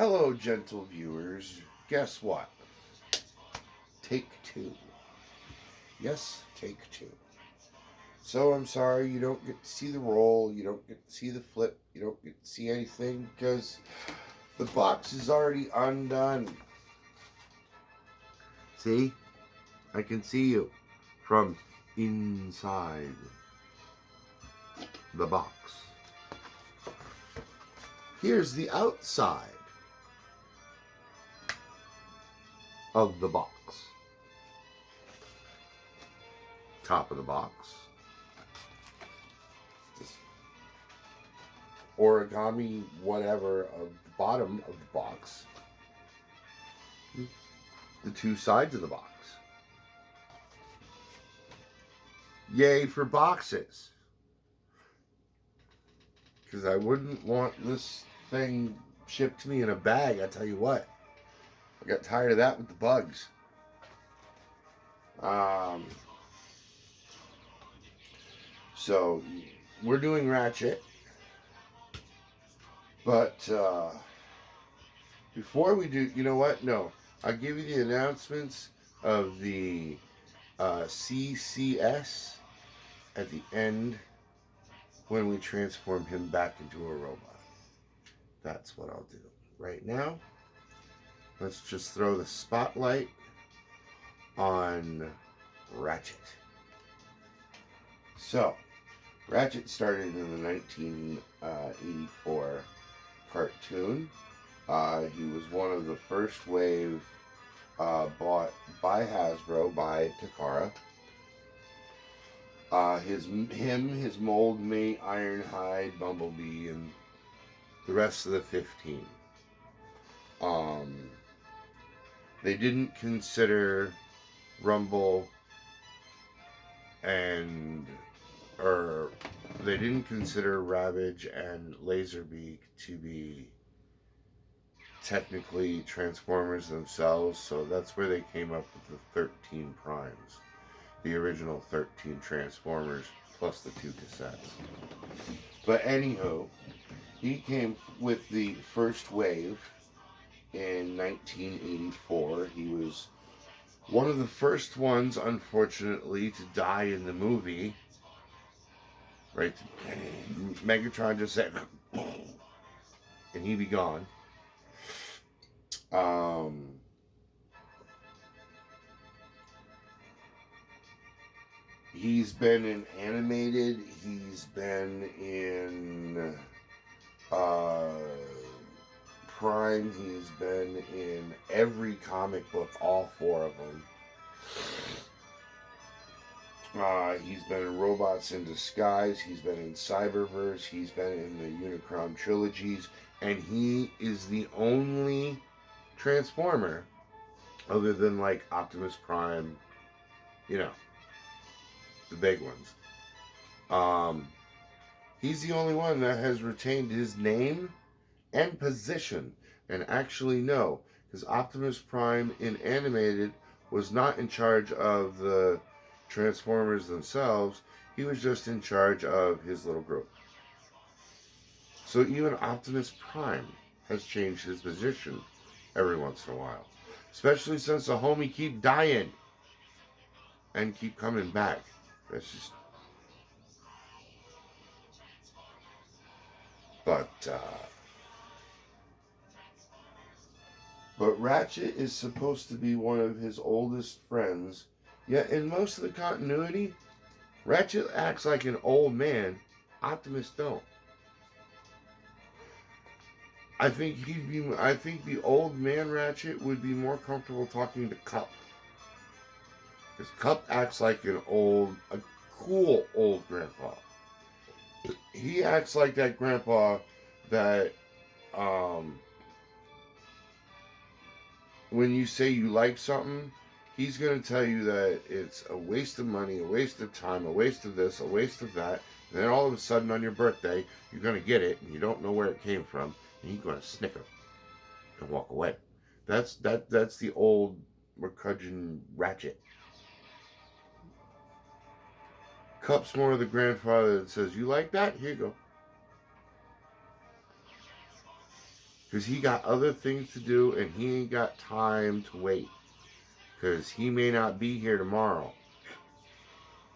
Hello, gentle viewers. Guess what? Take two. Yes, take two. So I'm sorry you don't get to see the roll, you don't get to see the flip, you don't get to see anything because the box is already undone. See? I can see you from inside the box. Here's the outside of the box. Top of the box. This origami whatever of the bottom of the box. The two sides of the box. Yay for boxes. Because I wouldn't want this thing shipped to me in a bag, I tell you what. I got tired of that with the bugs. So, we're doing Ratchet. But, before we do, you know what? No. I'll give you the announcements of the CCS at the end when we transform him back into a robot. That's what I'll do. Right now, let's just throw the spotlight on Ratchet. So, Ratchet started in the 1984 cartoon. He was one of the first wave bought by Hasbro, by Takara. His mold mate, Ironhide, Bumblebee, and the rest of the 15. They didn't consider Rumble they didn't consider Ravage and Laserbeak to be technically Transformers themselves, so that's where they came up with the 13 Primes. The original 13 Transformers plus the 2 cassettes. But anywho, he came with the first wave in 1984. He was one of the first ones, unfortunately, to die in the movie. Right? Megatron just said, and he'd be gone. He's been in animated. He's been in Prime. He's been in every comic book, all 4 of them. He's been in Robots in Disguise. He's been in Cyberverse. He's been in the Unicron trilogies. And he is the only Transformer, other than like Optimus Prime, you know, the big ones. He's the only one that has retained his name and position. And actually, no, because Optimus Prime in animated was not in charge of the Transformers themselves. He was just in charge of his little group. So even Optimus Prime has changed his position every once in a while. Especially since the homie keep dying and keep coming back. That's just... But Ratchet is supposed to be one of his oldest friends. Yet in most of the continuity, Ratchet acts like an old man. Optimus don't. I think the old man Ratchet would be more comfortable talking to Cup. Because Cup acts like a cool old grandpa. He acts like that grandpa that when you say you like something, he's going to tell you that it's a waste of money, a waste of time, a waste of this, a waste of that. And then all of a sudden on your birthday, you're going to get it and you don't know where it came from. And you're going to snicker and walk away. That's the old curmudgeon Ratchet. Cup's more of the grandfather that says, you like that? Here you go. Because he got other things to do and he ain't got time to wait. Because he may not be here tomorrow.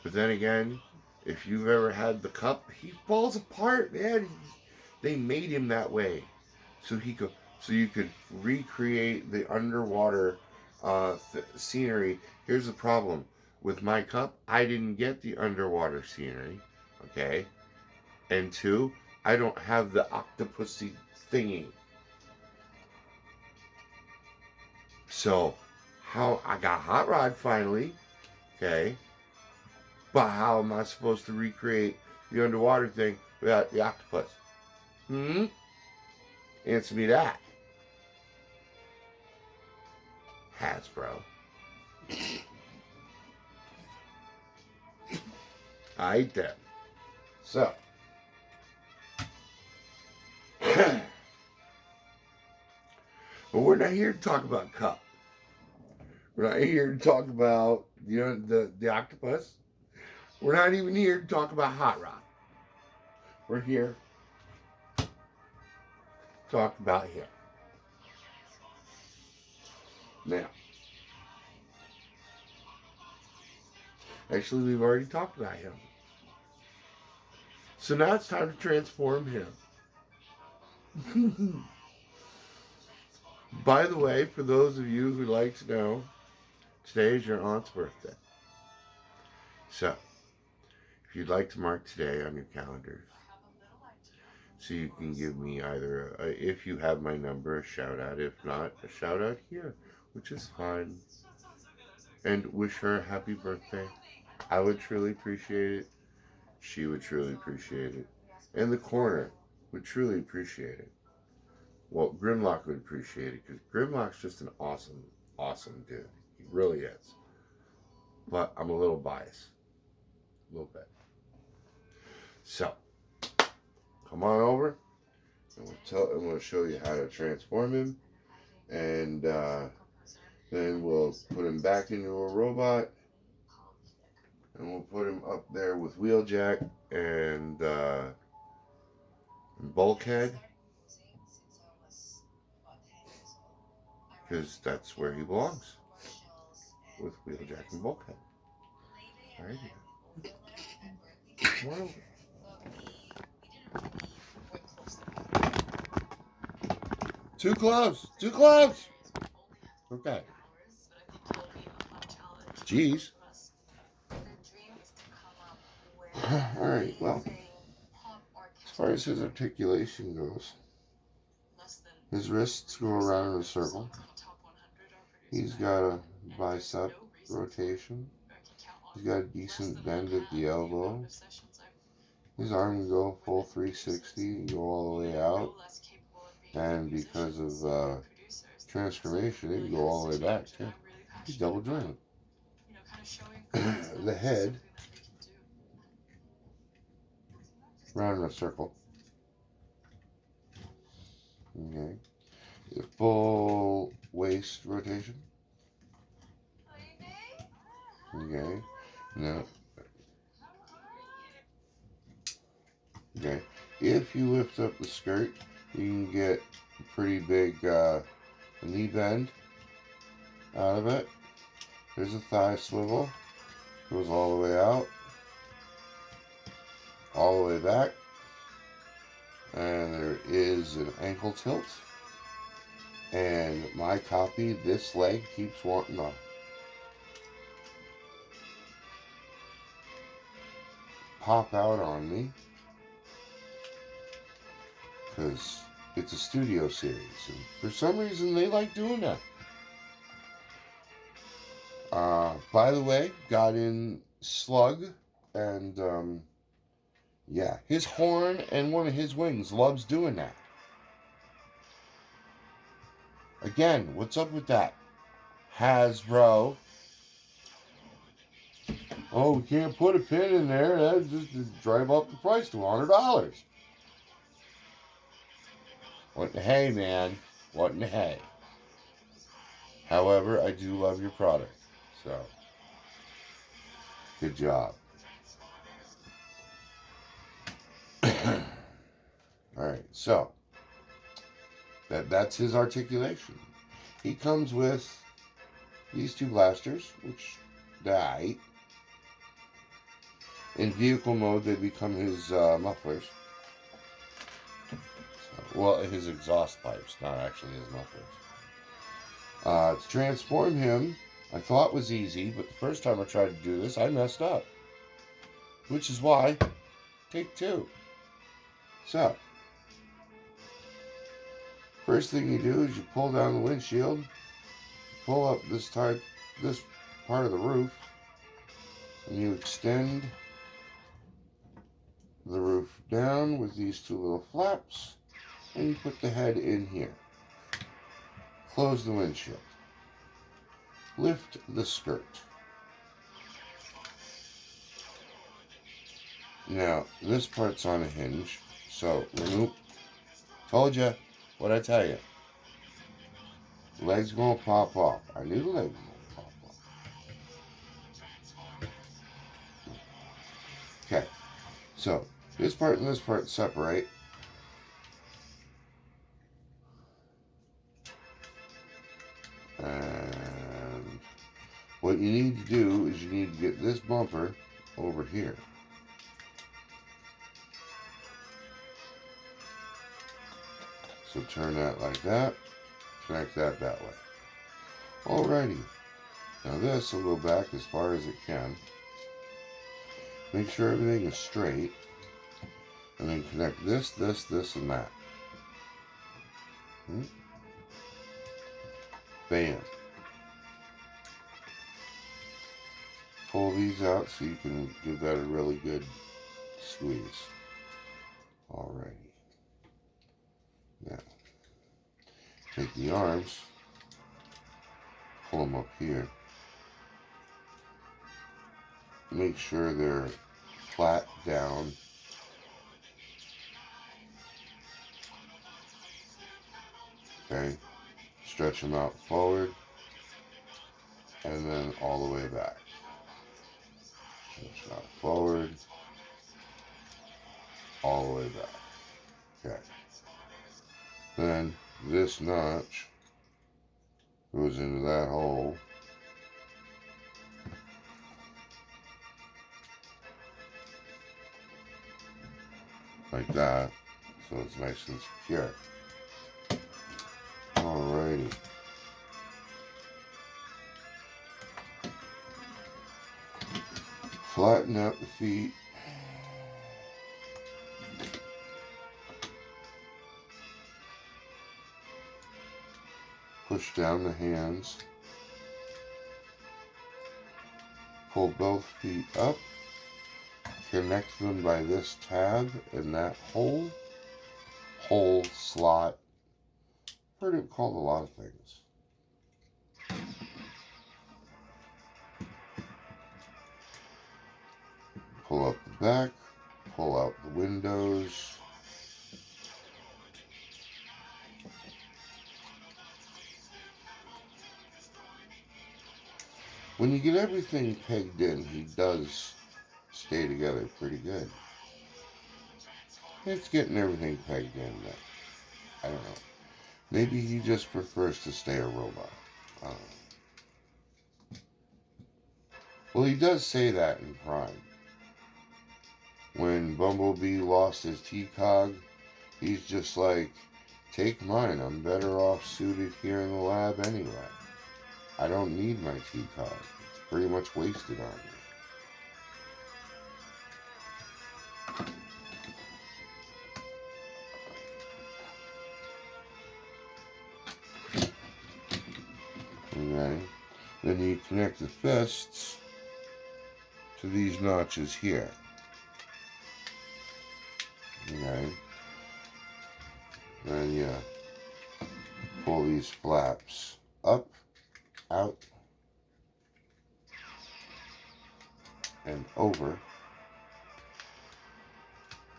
But then again, if you've ever had the cup, he falls apart, man. They made him that way. So you could recreate the underwater scenery. Here's the problem. With my cup, I didn't get the underwater scenery. Okay? And two, I don't have the octopusy thingy. So, how I got Hot Rod finally, okay, but how am I supposed to recreate the underwater thing without the octopus? Answer me that. Hasbro. I ate that. So, but we're not here to talk about Cup. We're not here to talk about the octopus. We're not even here to talk about Hot Rod. We're here to talk about him. Now, actually, we've already talked about him. So now it's time to transform him. By the way, for those of you who'd like to know, today is your aunt's birthday. So, if you'd like to mark today on your calendars, so you can give me either, if you have my number, a shout out. If not, a shout out here, which is fine. And wish her a happy birthday. I would truly appreciate it. She would truly appreciate it. And the corner would truly appreciate it. Well, Grimlock would appreciate it because Grimlock's just an awesome, awesome dude. He really is. But I'm a little biased. A little bit. So, come on over. And I'm going to show you how to transform him. And then we'll put him back into a robot. And we'll put him up there with Wheeljack and Bulkhead. Because that's where he belongs. With Wheeljack and Bulkhead. Alright. Come on over. Too close. Too close. Okay. Jeez. Alright, well. As far as his articulation goes, his wrists go around in a circle. He's got a bicep rotation. He's got a decent bend at the elbow. His arm can go full 360 and go all the way out. And because of transformation, it can go all the way back too. He's double jointed. The head, round in a circle. Okay. The full waist rotation. Okay. Now. Okay. If you lift up the skirt, you can get a pretty big knee bend out of it. There's a thigh swivel. Goes all the way out. All the way back. And there is an ankle tilt. And my copy, this leg keeps wanting to pop out on me. Because it's a studio series. And for some reason, they like doing that. By the way, got in Slug. And, yeah, his horn and one of his wings loves doing that. Again, what's up with that? Hasbro. Oh, we can't put a pin in there. That just drive up the price to $100. What in the hay, man? What in the hay? However, I do love your product. So, good job. Alright, so, That's his articulation. He comes with these two blasters, which die. In vehicle mode, they become his mufflers. Well, his exhaust pipes, not actually his mufflers. To transform him, I thought was easy, but the first time I tried to do this, I messed up. Which is why, take two. So, first thing you do is you pull down the windshield, pull up this part of the roof, and you extend the roof down with these two little flaps, and you put the head in here. Close the windshield. Lift the skirt. Now, this part's on a hinge, so remove. Told you, what'd I tell you? Legs gonna pop off. I knew the legs gonna pop off. Okay, so this part and this part separate. And what you need to do is you need to get this bumper over here. So turn that like that, connect that that way. Alrighty, now this will go back as far as it can. Make sure everything is straight, and then connect this, this, this, and that. Bam. Pull these out so you can give that a really good squeeze. Alrighty. Now, take the arms, pull them up here. Make sure they're flat down. Okay. Stretch them out forward and then all the way back. Stretch out forward, all the way back. Okay. Then this notch goes into that hole. Like that, so it's nice and secure. Alrighty. Flatten out the feet. Push down the hands. Pull both feet up. Connect them by this tab and that hole. Hole, slot. Heard it called a lot of things. Pull up the back. Pull out the windows. When you get everything pegged in, he does stay together pretty good. It's getting everything pegged in there. I don't know. Maybe he just prefers to stay a robot. I don't know. Well, he does say that in Prime. When Bumblebee lost his T-Cog, he's just like, take mine. I'm better off suited here in the lab anyway. I don't need my T-Cog. It's pretty much wasted on me. Okay. Then you connect the fists to these notches here. Okay. Then you pull these flaps up, out, and over.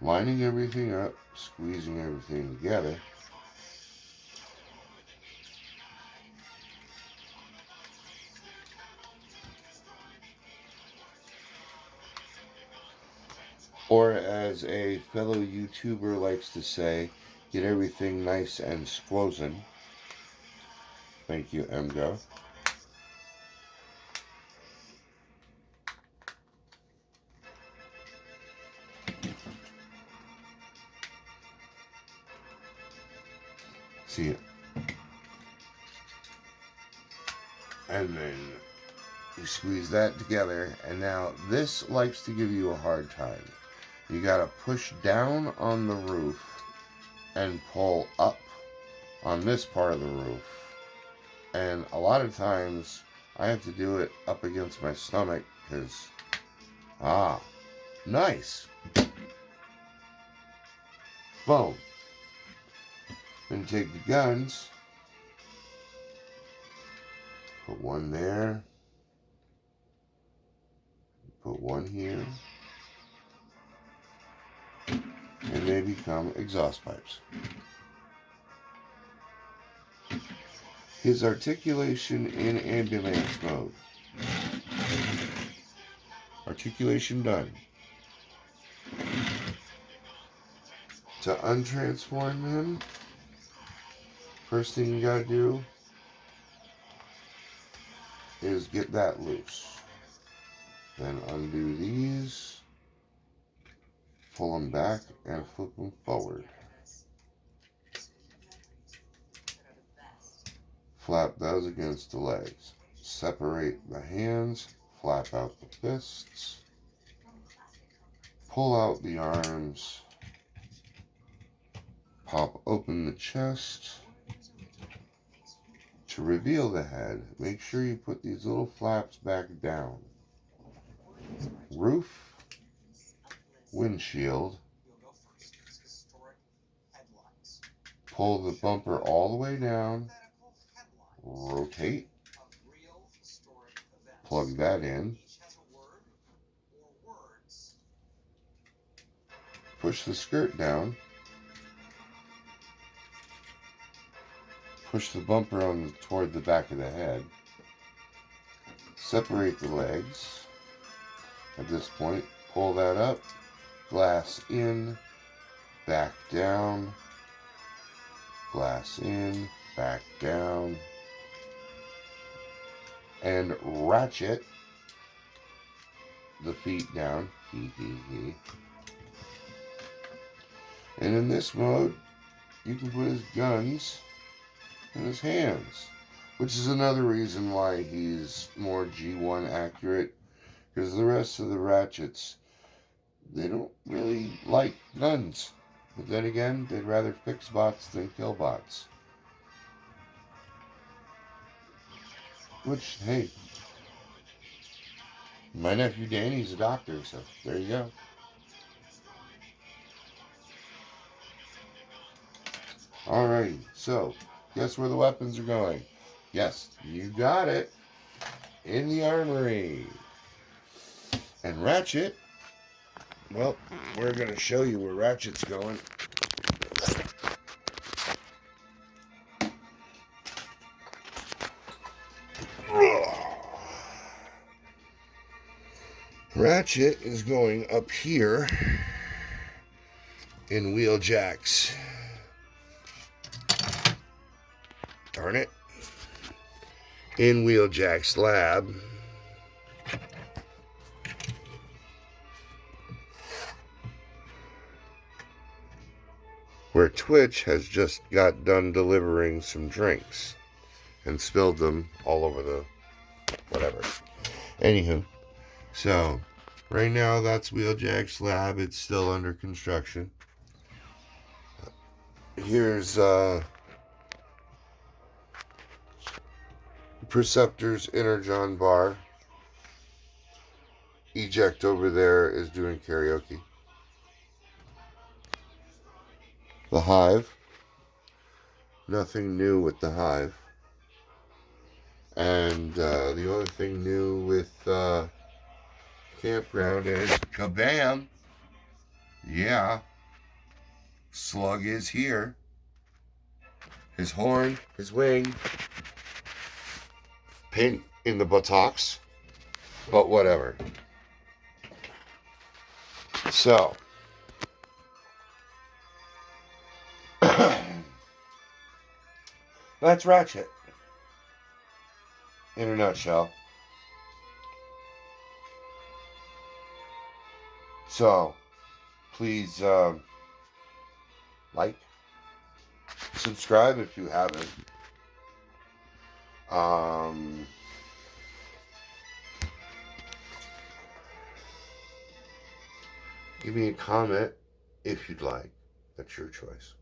Lining everything up, squeezing everything together. Or as a fellow YouTuber likes to say, Get everything nice and squozen. Thank you, MGO. See it. And then you squeeze that together, and now this likes to give you a hard time. You gotta push down on the roof and pull up on this part of the roof. And a lot of times I have to do it up against my stomach because, nice. Boom. Then take the guns, put one there, put one here, and they become exhaust pipes. His articulation in ambulance mode. Articulation done. To untransform him, first thing you gotta do is get that loose. Then undo these, pull them back, and flip them forward. Flap those against the legs. Separate the hands, flap out the fists, pull out the arms, pop open the chest. To reveal the head, make sure you put these little flaps back down. Roof, windshield, pull the bumper all the way down, rotate, plug that in, push the skirt down, push the bumper on toward the back of the head, separate the legs. At this point, pull that up, glass in, back down, glass in, back down, and ratchet the feet down. And in this mode, you can put his guns in his hands, which is another reason why he's more G1 accurate, because the rest of the Ratchets, they don't really like guns. But then again, they'd rather fix bots than kill bots. Which, hey, my nephew Danny's a doctor, so there you go. Alrighty, so guess where the weapons are going? Yes, you got it. In the armory. And Ratchet, well, we're going to show you where Ratchet's going. Ratchet is going up here in Wheeljack's. Darn it. In Wheeljack's lab. Where Twitch has just got done delivering some drinks and spilled them all over the whatever. Anywho, so right now that's Wheeljack's lab. It's still under construction. Here's Perceptor's Energon bar. Eject over there is doing karaoke. The Hive. Nothing new with the Hive. And the only thing new with Campground is kabam. Yeah. Slug is here. His horn, his wing. Paint in the buttocks. But whatever. So. That's Ratchet. In a nutshell. So, please like, subscribe if you haven't. Give me a comment if you'd like. That's your choice.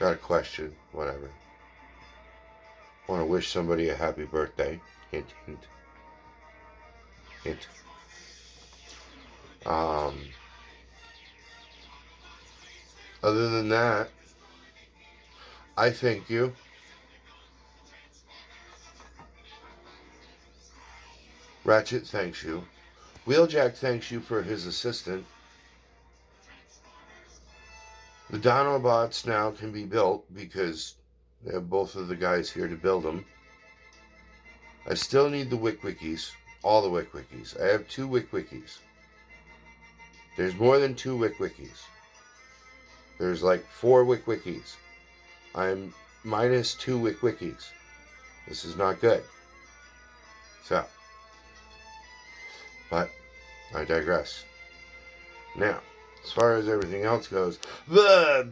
Got a question, whatever. Want to wish somebody a happy birthday. Hint, hint. Hint. Other than that, I thank you. Ratchet thanks you. Wheeljack thanks you for his assistant. The Dinobots now can be built because they have both of the guys here to build them. I still need the Wickwickies. All the Wickwickies. I have 2 Wickwickies. There's more than 2 Wickwickies. There's like 4 Wickwickies. I'm minus 2 Wickwickies. This is not good. So, but I digress. Now, as far as everything else goes, the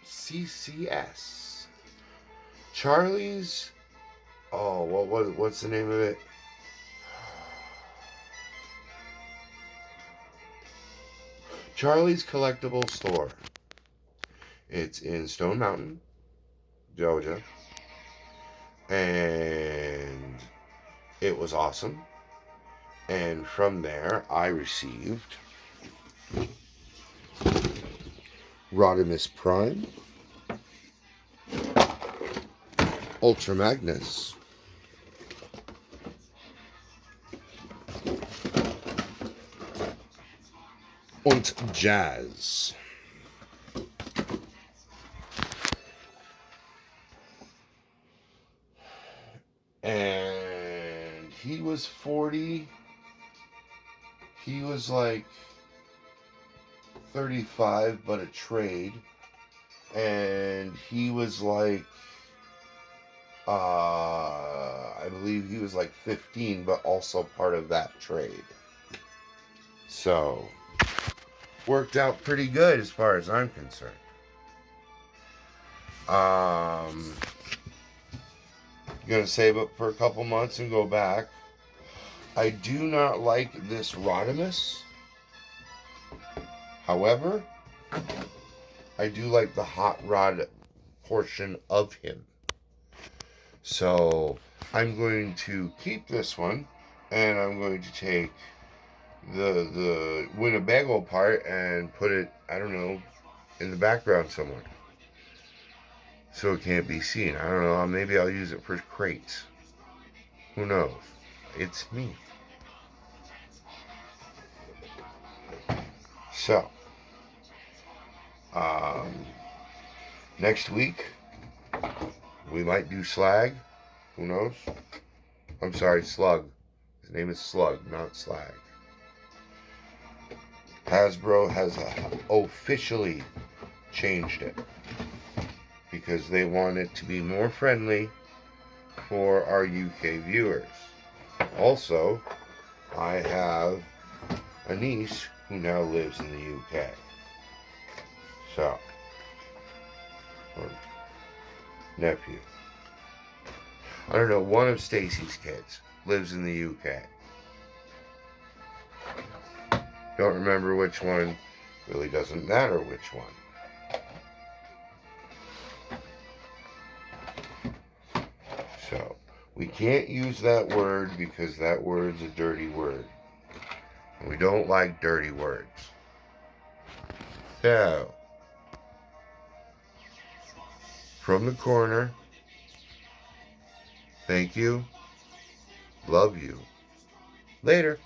CCS. Charlie's. Oh, what's the name of it? Charlie's Collectible Store. It's in Stone Mountain, Georgia. And it was awesome. And from there, I received Rodimus Prime, Ultra Magnus, und Jazz. And he was 40. He was like 35, but a trade. And he was like, I believe he was like 15, but also part of that trade. So, worked out pretty good as far as I'm concerned. Gonna save up for a couple months and go back. I do not like this Rodimus. However, I do like the hot rod portion of him. So I'm going to keep this one, and I'm going to take the Winnebago part and put it, I don't know, in the background somewhere, so it can't be seen. I don't know, maybe I'll use it for crates. Who knows? It's me. So, next week, we might do Slag. Who knows? I'm sorry, Slug. His name is Slug, not Slag. Hasbro has officially changed it because they want it to be more friendly for our UK viewers. Also, I have a niece who now lives in the UK. So, or nephew. I don't know, one of Stacy's kids lives in the UK. Don't remember which one. Really doesn't matter which one. So, we can't use that word because that word's a dirty word. And we don't like dirty words. So, from the corner, thank you, love you. Later.